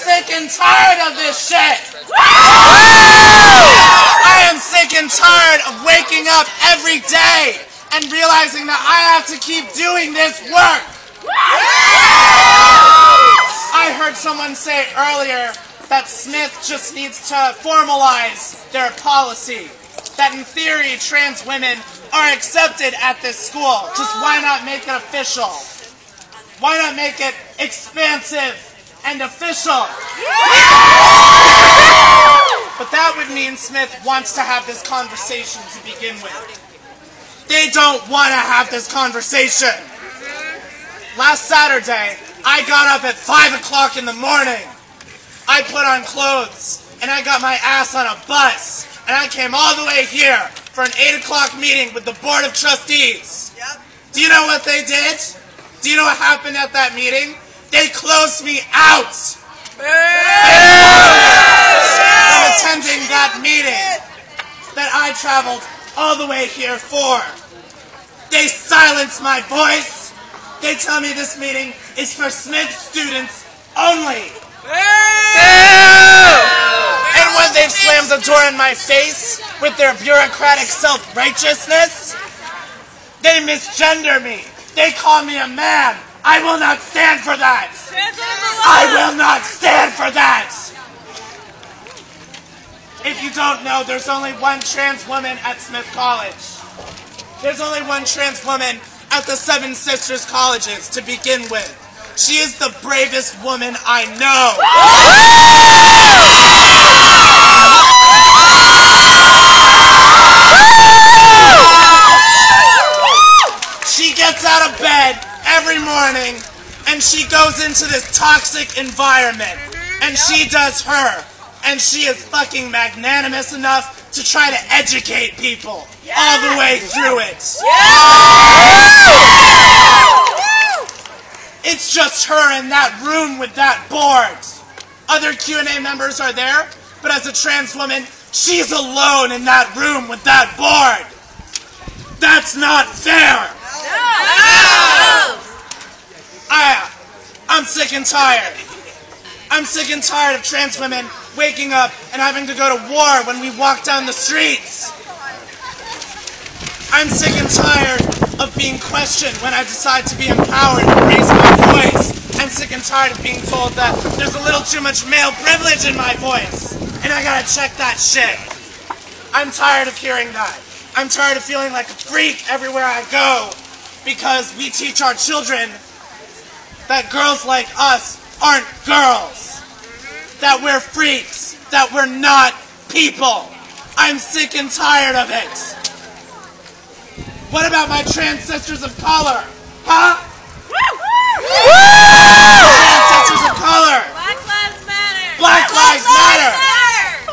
sick and tired of this shit. I am sick and tired of waking up every day and realizing that I have to keep doing this work. I heard someone say earlier that Smith just needs to formalize their policy. That in theory, trans women are accepted at this school. Just why not make it official? Why not make it expansive and official? But that would mean Smith wants to have this conversation to begin with. They don't want to have this conversation. Last Saturday, I got up at 5 o'clock in the morning. I put on clothes, and I got my ass on a bus, and I came all the way here for an 8 o'clock meeting with the Board of Trustees. Yep. Do you know what they did? Do you know what happened at that meeting? They closed me out from attending that meeting that I traveled all the way here for. They silenced my voice. They tell me this meeting is for Smith students only. And when they've slammed the door in my face with their bureaucratic self-righteousness, they misgender me. They call me a man. I will not stand for that. I will not stand for that. If you don't know, there's only one trans woman at Smith College. There's only one trans woman at the Seven Sisters Colleges to begin with. She is the bravest woman I know. She gets out of bed every morning and she goes into this toxic environment and she does her. And she is fucking magnanimous enough to try to educate people all the way through it. It's just her in that room with that board. Other Q&A members are there, but as a trans woman, she's alone in that room with that board. That's not fair. I'm sick and tired. I'm sick and tired of trans women waking up and having to go to war when we walk down the streets. I'm sick and tired of being questioned when I decide to be empowered and raise my voice. I'm sick and tired of being told that there's a little too much male privilege in my voice, and I gotta check that shit. I'm tired of hearing that. I'm tired of feeling like a freak everywhere I go because we teach our children that girls like us aren't girls, that we're freaks, that we're not people. I'm sick and tired of it. What about my trans sisters of color? Huh? Trans sisters of color. Black Lives Matter. Black Lives Matter.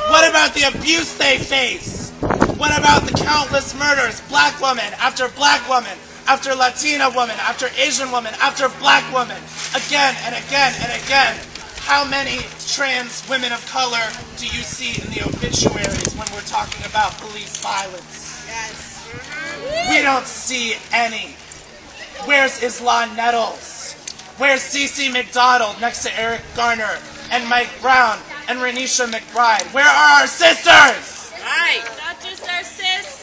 What about the abuse they face? What about the countless murders? Black woman after black woman, after Latina woman, after Asian woman, after black woman, again and again and again. How many trans women of color do you see in the obituaries when we're talking about police violence? Yes. We don't see any. Where's Isla Nettles? Where's Cece McDonald next to Eric Garner and Mike Brown and Renisha McBride? Where are our sisters? Right. Not just our sisters.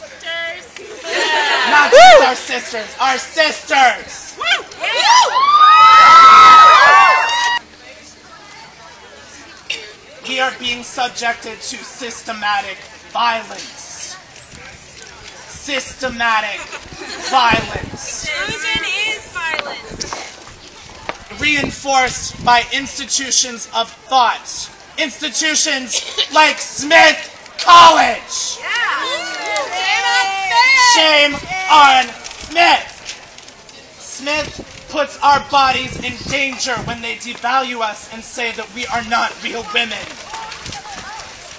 Not just our sisters. Our sisters. We are being subjected to systematic violence. Systematic violence. Inclusion is violence. Reinforced by institutions of thought. Institutions like Smith College. Yeah. Shame on Smith. Smith puts our bodies in danger when they devalue us and say that we are not real women.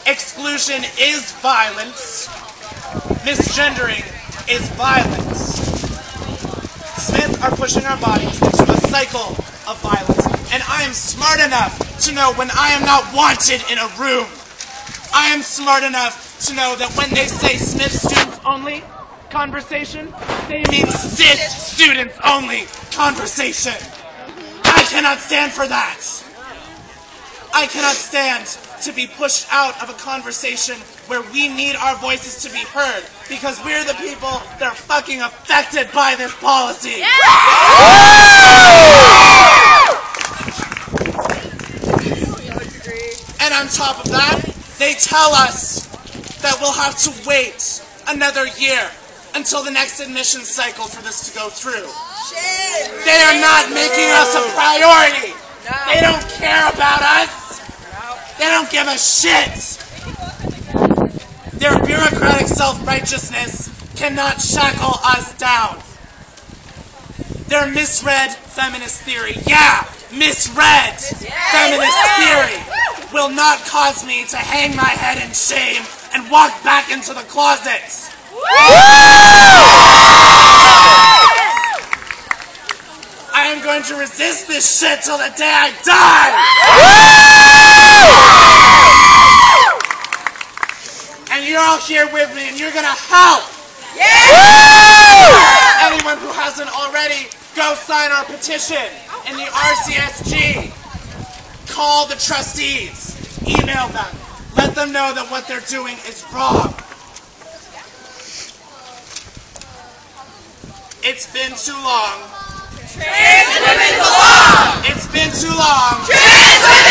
Exclusion is violence. Misgendering is violence. Smith are pushing our bodies into a cycle of violence, and I am smart enough to know when I am not wanted in a room. I am smart enough to know that when they say Smith students only conversation, they mean cis students only conversation. I cannot stand for that. I cannot stand to be pushed out of a conversation where we need our voices to be heard because we're the people that are fucking affected by this policy. Yeah! And on top of that, they tell us that we'll have to wait another year until the next admission cycle for this to go through. Shit. They are not making us a priority. No. They don't care about us. No. They don't give a shit. Their bureaucratic self-righteousness cannot shackle us down. Their misread feminist theory, misread feminist theory will not cause me to hang my head in shame and walk back into the closet. I am going to resist this shit till the day I die! And you're all here with me and you're gonna help! Anyone who hasn't already, go sign our petition in the RCSG. Call the trustees. Email them. Let them know that what they're doing is wrong. It's been too long. Trans women belong! It's been too long. Trans women